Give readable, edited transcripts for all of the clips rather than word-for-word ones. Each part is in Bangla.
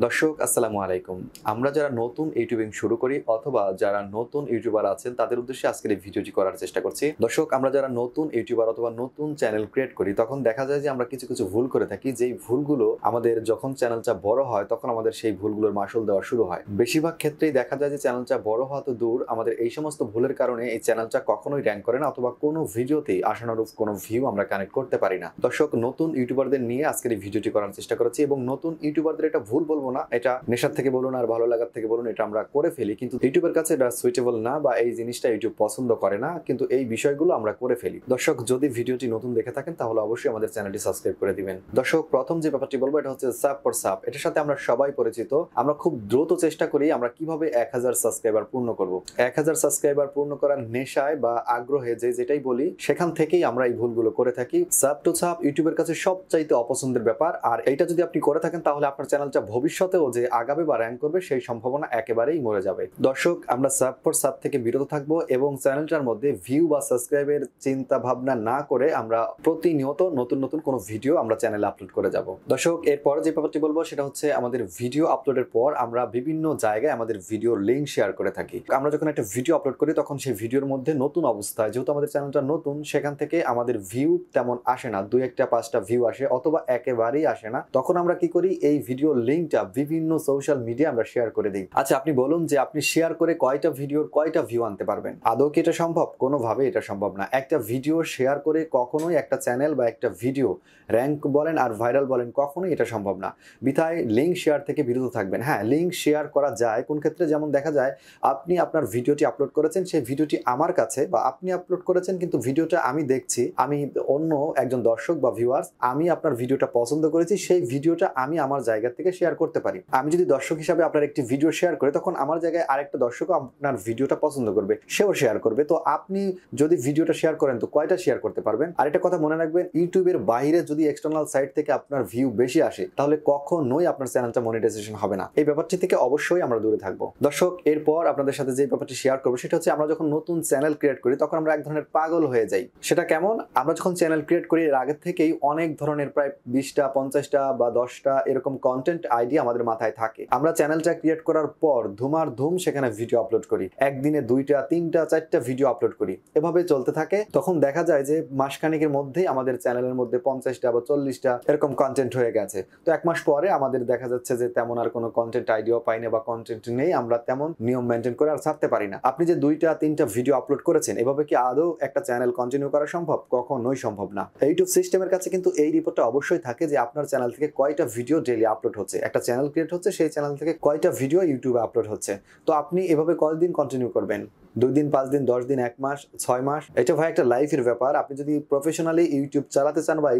দর্শক আসসালামু আলাইকুম। আমরা যারা নতুন ইউটিউবিং শুরু করি অথবা যারা নতুন ইউটিউবার আছেন তাদের উদ্দেশ্যে আজকের এই ভিডিওটি করার চেষ্টা করছি। দর্শক আমরা যারা নতুন ইউটিউবার অথবা নতুন চ্যানেল ক্রিয়েট করি তখন দেখা যায় যে আমরা কিছু ভুল করে থাকি, যেই ভুলগুলো আমাদের যখন চ্যানেলটা বড় হয় তখন আমাদের সেই ভুলগুলোর মাসুল দেওয়া শুরু হয়। বেশিরভাগ ক্ষেত্রেই দেখা যায় যে চ্যানেলটা বড় হওয়া তো দূর, আমাদের এই সমস্ত ভুলের কারণে এই চ্যানেলটা কখনোই র্যাঙ্ক করে না অথবা কোনো ভিডিওতেই আশানুরূপ কোনো ভিউ আমরা কানেক্ট করতে পারি না। দর্শক নতুন ইউটিউবারদের নিয়ে আজকের এই ভিডিওটি করার চেষ্টা করেছি এবং নতুন ইউটিউবারদের এটা ভুল বলবো না, এটা নেশার থেকে বলুন আর ভালো লাগার থেকে বলুন, এটা আমরা করে ফেলি, কিন্তু ইউটিউবের কাছে এটা সুইটেবল না বা এই জিনিসটা ইউটিউব পছন্দ করে না, কিন্তু এই বিষয়গুলো আমরা করে ফেলি। দর্শক যদি ভিডিওটি নতুন দেখে থাকেন তাহলে অবশ্যই আমাদের চ্যানেলটি সাবস্ক্রাইব করে দিবেন। দর্শক প্রথম যে ব্যাপারটি বলবো এটা হচ্ছে সাব ফর সাব। এটার সাথে আমরা সবাই পরিচিত। আমরা খুব দ্রুত চেষ্টা করি আমরা কিভাবে 1000 সাবস্ক্রাইবার পূর্ণ করব। 1000 সাবস্ক্রাইবার পূর্ণ করার নেশায় বা আগ্রহে যেটাই বলি সেখান থেকেই আমরা এই ভুলগুলো করে থাকি। সাব টু সাব ইউটিউবের কাছে সবচাইতে অপছন্দের ব্যাপার, আর এইটা যদি আপনি করে থাকেন তাহলে আপনার চ্যানেলটা ভবিষ্যতেও যে আগাবে বা র্যাঙ্ক করবে সেই সম্ভাবনা একেবারেই মরে যাবে। দর্শক আমরা সাব ফর সাব থেকে বিরত থাকবো এবং চ্যানেলটার মধ্যে ভিউ বা সাবস্ক্রাইবের চিন্তা ভাবনা না করে আমরা প্রতিনিয়ত নতুন নতুন কোনো ভিডিও আমরা চ্যানেলে আপলোড করে যাব। দর্শক এরপর যে ব্যাপারটি বলবো সেটা হচ্ছে আমাদের ভিডিও আপলোডের পর আমরা বিভিন্ন জায়গায় আমাদের ভিডিওর লিঙ্ক শেয়ার করে থাকি। আমরা যখন একটা ভিডিও আপলোড করি তখন সেই ভিডিওর মধ্যে নতুন অবস্থায়, যেহেতু আমাদের চ্যানেলটা নতুন, সেখান থেকে আমাদের ভিউ তেমন আসে না, 2-1 5টা ভিউ আসে অথবা একেবারেই আসে না। তখন আমরা কি করি, এই ভিডিও লিঙ্কটা বিভিন্ন সোশ্যাল মিডিয়া আমরা শেয়ার করে দিই। আচ্ছা আপনি বলুন যে আপনি শেয়ার করে কয়টা ভিডিওর কয়টা ভিউ আনতে পারবেন? আদৌ কি এটা সম্ভব? কোনোভাবে এটা সম্ভব না। একটা ভিডিও শেয়ার করে কখনোই একটা চ্যানেল বা একটা ভিডিও র্যাঙ্ক বলেন আর ভাইরাল বলেন কখনোই এটা সম্ভব না। বিধায় লিঙ্ক শেয়ার থেকে বিরত থাকবেন। হ্যাঁ, লিঙ্ক শেয়ার করা যায় কোন ক্ষেত্রে, যেমন দেখা যায় আপনি আপনার ভিডিওটি আপলোড করেছেন, সেই ভিডিওটি আমার কাছে বা আপনি আপলোড করেছেন কিন্তু ভিডিওটা আমি দেখছি, আমি অন্য একজন দর্শক বা ভিউয়ার্স, আমি আপনার ভিডিওটা পছন্দ করেছি, সেই ভিডিওটা আমি আমার জায়গা থেকে শেয়ার করতে পারি। আমি যদি দর্শক হিসাবে আপনার একটি ভিডিও শেয়ার করে তখন আমার জায়গায় আরেকটা দর্শকও আপনার ভিডিওটা পছন্দ করবে, সেও শেয়ার করবে। তো আপনি যদি ভিডিওটা শেয়ার করেন তো কয়টা শেয়ার করতে পারবেন? আর একটা কথা মনে রাখবেন, ইউটিউবের বাইরে যদি এক্সটার্নাল সাইট থেকে আপনার ভিউ বেশি আসে তাহলে কখনোই আপনার চ্যানেলটা মনিটাইজেশন হবে না। এই ব্যাপারটি থেকে অবশ্যই আমরা দূরে থাকবো। দর্শক এরপর আপনাদের সাথে যে ব্যাপারটি শেয়ার করবো সেটা হচ্ছে আমরা যখন নতুন চ্যানেল ক্রিয়েট করি তখন আমরা এক ধরনের পাগল হয়ে যাই। সেটা কেমন? আমরা যখন চ্যানেল ক্রিয়েট করি এর আগে থেকেই অনেক ধরনের প্রায় 20টা 50টা বা 10টা এরকম কন্টেন্ট আইডিয়া আমাদের মাথায় থাকে। আমরা চ্যানেলটা ক্রিয়েট করার পর ধুম সেখানে ভিডিও আপলোড করি, একদিনে 2টা 3টা 4টা ভিডিও আপলোড করি, এভাবে চলতে থাকে। তখন দেখা যায় যে মাসখানেকের মধ্যেই আমাদের চ্যানেলের মধ্যে 50টা বা 40টা এরকম কন্টেন্ট হয়ে গেছে। তো এক মাস পরে আমাদের দেখা যাচ্ছে যে তেমন আর কোনো কন্টেন্ট আইডিয়াও পাই না বা কন্টেন্ট নেই, আমরা তেমন নিয়ম মেনটেন করে আর ছাড়তে পারি না। আপনি যে 2টা 3টা ভিডিও আপলোড করেছেন, এভাবে কি আদৌ একটা চ্যানেল কন্টিনিউ করা সম্ভব? কখনোই সম্ভব না। ইউটিউব সিস্টেমের কাছে কিন্তু এই রিপোর্টটা অবশ্যই থাকে যে আপনার চ্যানেল থেকে কয়টা ভিডিও ডেইলি আপলোড হচ্ছে, একটা চ্যানেল ক্রিয়েট হচ্ছে সেই চ্যানেল থেকে কয়টা ভিডিও ইউটিউবে আপলোড হচ্ছে। তো আপনি এভাবে কতদিন কন্টিনিউ করবেন? 2 দিন 5 দিন 10 দিন 1 মাস 6 মাস? এটা ভাই একটা লাইফের ব্যাপার। আপনি যদি প্রফেশনালি ইউটিউব চালাতে চান বা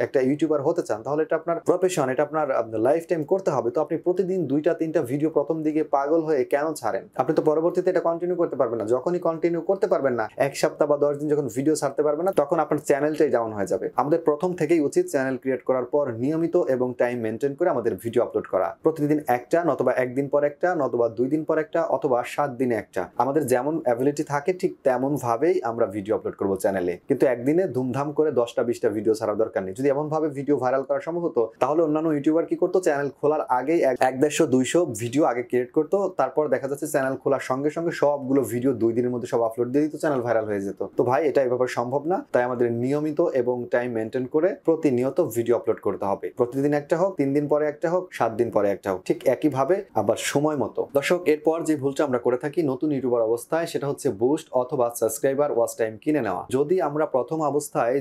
একটা ইউটিউবার হতে চান তাহলে এটা আপনার প্রফেশন, এটা আপনার লাইফ টাইম করতে হবে। তো আপনি প্রতিদিন 2টা 3টা ভিডিও প্রথম দিকে পাগল হয়ে কেন ছাড়েন? আপনি তো পরবর্তীতে এটা কন্টিনিউ করতে পারবেন না। যখনই কন্টিনিউ করতে পারবেন না, 1 সপ্তাহ বা 10 দিন যখন ভিডিও ছাড়তে পারবেন না, তখন আপনার চ্যানেলটাই ডাউন হয়ে যাবে। আমাদের প্রথম থেকেই উচিত চ্যানেল ক্রিয়েট করার পর নিয়মিত এবং টাইম মেনটেন করে আমাদের ভিডিও আপলোড করা। প্রতিদিন একটা, নতুবা একদিন পর একটা, নতুবা 2 দিন পর একটা, অথবা 7 দিনে একটা। আমাদের যেমন অ্যাবিলিটি থাকে ঠিক তেমন ভাবেই আমরা ভিডিও আপলোড করব চ্যানেলে, কিন্তু একদিনে ধুমধাম করে 10টা 20টা ভিডিও ছাড়ার দরকার নেই। যদি এমন ভাবে ভিডিও ভাইরাল করা সম্ভব হতো তাহলে অন্যান্য ইউটিউবার কি করতো, চ্যানেল খোলার আগেই 150-200 ভিডিও আগে ক্রিয়েট করতো, তারপর দেখা যাচ্ছে চ্যানেল খোলার সঙ্গে সঙ্গে সবগুলো ভিডিও 2 দিনের মধ্যে সব আপলোড দিয়ে দিত, চ্যানেল ভাইরাল হয়ে যেত। তো ভাই এটা এভাবে সম্ভব না। তাই আমাদের নিয়মিত এবং টাইম মেনটেন করে প্রতিনিয়ত ভিডিও আপলোড করতে হবে। প্রতিদিন একটা হোক, 3 দিন পরে একটা হোক, 7 দিন পরে একটা হোক, ঠিক একইভাবে আবার সময় মতো। দর্শক এরপর যে ভুলটা আমরা করে থাকি নতুন ইউটিউবার অবস্থায় সেটা হচ্ছে বুস্ট অথবা সাবস্ক্রাইবার ওয়াচ টাইম কিনে নেওয়া। যদি আমরা প্রথম অবস্থায়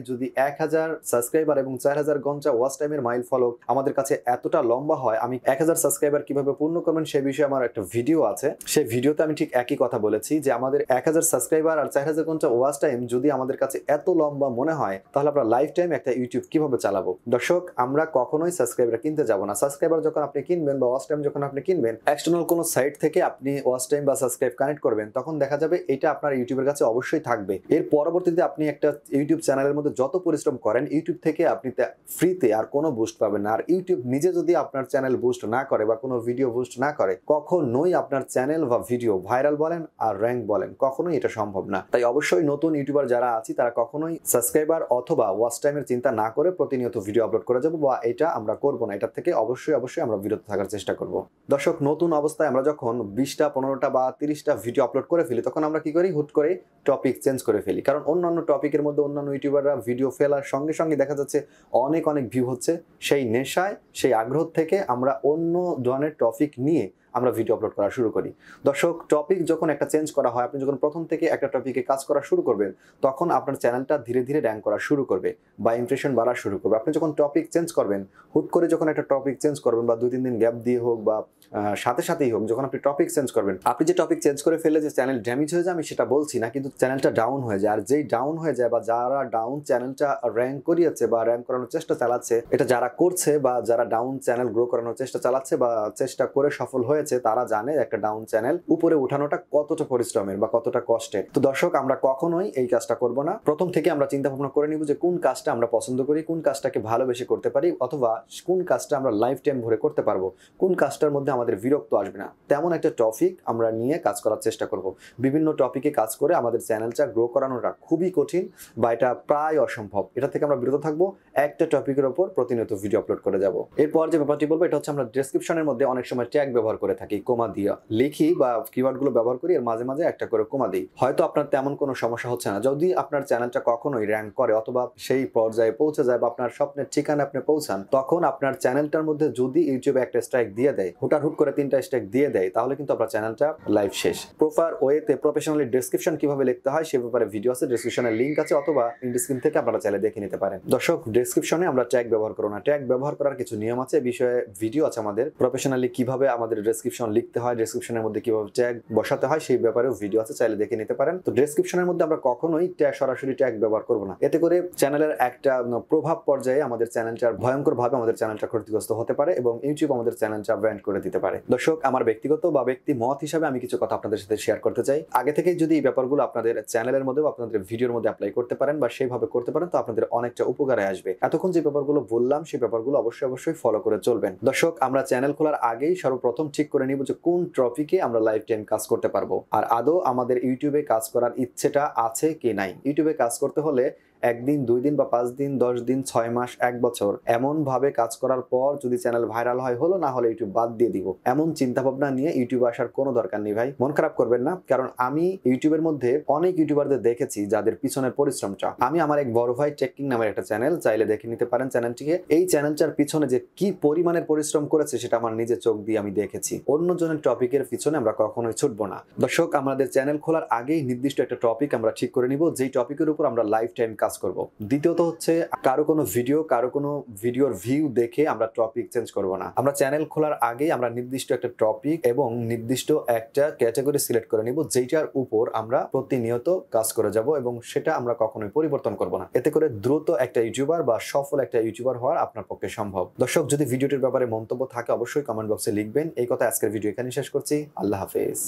1000 সাবস্ক্রাইবার এবং 4000 ঘন্টা ওয়াচ টাইমের মাইল ফলক আমাদের কাছে এতটা লম্বা হয়, আমি 1000 সাবস্ক্রাইবার কিভাবে পূর্ণ করবেন সে বিষয়ে আমার একটা ভিডিও আছে। সেই ভিডিওতে আমি ঠিক একই কথা বলেছি যে আমাদের 1000 সাবস্ক্রাইবার আর 4000 ঘন্টা ওয়াচ টাইম যদি আমাদের কাছে এত লম্বা মনে হয় তাহলে আমরা লাইফ টাইম একটা ইউটিউব কিভাবে চালাবো? দর্শক আমরা কখনোই সাবস্ক্রাইবার কিনতে যাব না। সাবস্ক্রাইবার যখন আপনি কিনবেন বা ওয়াচ টাইম যখন আপনি কিনবেন, এক্সটার্নাল কোনো সাইট থেকে আপনি ওয়াচ টাইম বা সাবস্ক্রাইব কানেক্ট করবেন, তখন দেখা দেখা যাবে এটা আপনার ইউটিউবের কাছে অবশ্যই থাকবে। এর পরবর্তীতে আপনি একটা ইউটিউব চ্যানেলের মধ্যে যত পরিশ্রম করেন, ইউটিউব থেকে আপনি ফ্রিতে আর কোনো বুস্ট পাবেন না। আর ইউটিউব নিজে যদি আপনার চ্যানেল বুস্ট না করে বা কোনো ভিডিও বুস্ট না করে, কখনোই আপনার চ্যানেল বা ভিডিও ভাইরাল বলেন আর র্যাঙ্ক বলেন, কখনোই এটা সম্ভব না। তাই অবশ্যই নতুন ইউটিউবার যারা আছি তারা কখনোই সাবস্ক্রাইবার অথবা ওয়াচ টাইমের চিন্তা না করে প্রতিনিয়ত ভিডিও আপলোড করে যাবো, বা এটা আমরা করবো না। এটা থেকে অবশ্যই আমরা বিরত থাকার চেষ্টা করব। দর্শক, নতুন অবস্থায় আমরা যখন 20টা 15টা বা 30টা ভিডিও আপলোড করে ফেলি, তখন আমরা কি করি, হুট করে টপিক চেঞ্জ করে ফেলি। কারণ অন্যান্য টপিকের মধ্যে অন্যান্য ইউটিউবাররা ভিডিও ফেলার সঙ্গে সঙ্গে দেখা যাচ্ছে অনেক ভিউ হচ্ছে। সেই নেশায়, সেই আগ্রহ থেকে আমরা অন্য ধরনের টপিক নিয়ে আমরা ভিডিও আপলোড করা শুরু করি। দর্শক, টপিক যখন একটা চেঞ্জ করা হয়, আপনি যখন প্রথম থেকে একটা টপিকে কাজ করা শুরু করবেন, তখন আপনার চ্যানেলটা ধীরে ধীরে র্যাঙ্ক করা শুরু করবে বা ইমপ্রেশন বাড়া শুরু করবে। আপনি যখন টপিক চেঞ্জ করবেন, হুট করে যখন একটা টপিক চেঞ্জ করবেন, বা 2-3 দিন গ্যাপ দিয়ে হোক বা সাথে সাথেই হোক, যখন আপনি টপিক চেঞ্জ করবেন, আপনি যে টপিক চেঞ্জ করে ফেললে যে চ্যানেল ড্যামেজ হয়ে যায় আমি সেটা বলছি না, কিন্তু চ্যানেলটা ডাউন হয়ে যায়। আর যেই ডাউন হয়ে যায় বা যারা ডাউন চ্যানেলটা র্যাঙ্ক করিয়েছে বা র্যাঙ্ক করানোর চেষ্টা চালাচ্ছে, এটা যারা করছে বা যারা ডাউন চ্যানেল গ্রো করানোর চেষ্টা চালাচ্ছে বা চেষ্টা করে সফল হয়েছে, তারা জানে একটা ডাউন চ্যানেল উপরে উঠানোটা কতটা পরিশ্রমের বা কতটা কষ্টের। তো দর্শক, আমরা কখনোই এই কাজটা করব না। প্রথম থেকে আমরা চিন্তা ভাবনা করে নিব যে কোন কাজটা আমরা পছন্দ করি, কোন কাজটাকে ভালোবেসে করতে পারি, অথবা কোন কাজটা আমরা লাইফ টাইম ভরে করতে পারবো, কোন কাজটার মধ্যে আমাদের বিরক্ত আসবে না, তেমন একটা টপিক আমরা নিয়ে কাজ করার চেষ্টা করব। বিভিন্ন টপিকে কাজ করে আমাদের চ্যানেলটা গ্রো করানোটা খুবই কঠিন বা এটা প্রায় অসম্ভব। এটা থেকে আমরা বিরত থাকবো, একটা টপিকের উপর প্রতিনিয়ত ভিডিও আপলোড করে যাব। এরপর যে ব্যাপারটি বলবো, এটা হচ্ছে আমরা ডেসক্রিপশনের মধ্যে অনেক সময় ট্যাগ ব্যবহার করে থাকি, কোমা দিয়ে লিখি বা কিওয়ার্ডগুলো ব্যবহার করি, এর মাঝে মাঝে একটা করে কোমা দিই। হয়তো আপনার তেমন কোনো সমস্যা হচ্ছে না। যদি আপনার চ্যানেলটা কখনোই র্যাঙ্ক করে অথবা সেই পর্যায়ে পৌঁছে যায় বা আপনার স্বপ্নের ঠিকানা আপনি পৌঁছান, তখন আপনার চ্যানেলটার মধ্যে যদি ইউটিউবে একটা স্ট্রাইক দিয়ে দেয়, হুট করে 3টা স্ট্রাইক দিয়ে দেয়, তাহলে কিন্তু আপনার চ্যানেলটা লাইভ শেষ। প্রপার ওয়েতে প্রফেশনালি ডেসক্রিপশন কিভাবে লিখতে হয় সে ব্যাপারে ভিডিও আছে, ডেসক্রিপশনের লিংক আছে, অথবা ইনডিসক্রিন থেকে আপনারা চাইলে দেখে নিতে পারেন। দর্শক, ডেসক্রিপশনে আমরা ট্যাগ ব্যবহার করব না। ট্যাগ ব্যবহার করার কিছু নিয়ম আছে, বিষয়ে ভিডিও আছে আমাদের। প্রফেশনালি কিভাবে আমাদের ডেসক্রিপশন লিখতে হয়, ডেসক্রিপশনের মধ্যে কিভাবে ট্যাগ বসাতে হয় সেই ব্যাপারেও ভিডিও আছে, চাইলে দেখে নিতে পারেন। তো ডেসক্রিপশনের মধ্যে আমরা কখনোই সরাসরি ট্যাগ ব্যবহার করব না। এতে করে চ্যানেলের একটা প্রভাব পর্যায়ে আমাদের চ্যানেলটা ভয়ঙ্কর ভাবে আমাদের চ্যানেলটা ক্ষতিগ্রস্ত হতে পারে এবং ইউটিউব আমাদের চ্যানেলটা ব্যান্ড করে দিতে পারে। দর্শক, আমার ব্যক্তিগত বা ব্যক্তি মত হিসাবে আমি কিছু কথা আপনাদের সাথে শেয়ার করতে চাই। আগে থেকেই যদি এই ব্যাপারগুলো আপনাদের চ্যানেলের মধ্যে বা আপনাদের ভিডিওর মধ্যে অ্যাপ্লাই করতে পারেন বা সেইভাবে করতে পারেন, তো আপনাদের অনেকটা উপকারে আসবে। এতক্ষণ যে ব্যাপারগুলো বললাম সেই ব্যাপারগুলো অবশ্যই ফলো করে চলবেন। দর্শক, আমরা চ্যানেল খোলার আগেই সর্বপ্রথম ঠিক করে নিব যে কোন টপিকে আমরা লাইফ টাইম কাজ করতে পারবো, আর আদৌ আমাদের ইউটিউবে কাজ করার ইচ্ছেটা আছে কি নাই। ইউটিউবে কাজ করতে হলে 1 দিন 2 দিন বা 5 দিন 10 দিন 6 মাস 1 বছর এমন ভাবে কাজ করার পর যদি চ্যানেল ভাইরাল হয় হলো, না হলে ইউটিউব বাদ দিয়ে দিব, এমন চিন্তা ভাবনা নিয়ে ইউটিউবে আসার কোনো দরকার নেই ভাই। মন খারাপ করবেন না, কারণ আমি ইউটিউবের মধ্যে অনেক ইউটিউবারদের দেখেছি যাদের পিছনের পরিশ্রমটা। আমি আমার এক বড় ভাই টেকিং নামের একটা চ্যানেল, চাইলে দেখে নিতে পারেন চ্যানেলটিকে। এই চ্যানেলটার পিছনে যে কি পরিমাণের পরিশ্রম করেছে সেটা আমার নিজের চোখ দিয়ে আমি দেখেছি। অন্যজনের টপিকের পিছনে আমরা কখনোই ছুটবো না। দর্শক, আমাদের চ্যানেল খোলার আগেই নির্দিষ্ট একটা টপিক আমরা ঠিক করে নিব, যেই টপিকের উপর আমরা লাইফ টাইম কাজ করব। দ্বিতীয়ত হচ্ছে কারো কোনো ভিডিওর ভিউ দেখে আমরা টপিক চেঞ্জ করব না। আমরা চ্যানেল খোলার আগেই আমরা নির্দিষ্ট একটা টপিক এবং নির্দিষ্ট একটা ক্যাটাগরি সিলেক্ট করে নিব, যেটার উপর আমরা প্রতিনিয়ত কাজ করে যাব এবং সেটা আমরা কখনোই পরিবর্তন করব না। এতে করে দ্রুত একটা ইউটিউবার বা সফল একটা ইউটিউবার হওয়ার আপনার পক্ষে সম্ভব। দর্শক, যদি ভিডিওটির ব্যাপারে মন্তব্য থাকে অবশ্যই কমেন্ট বক্সে লিখবেন। এই কথা আজকের ভিডিও এখানে শেষ করছি। আল্লাহ হাফেজ।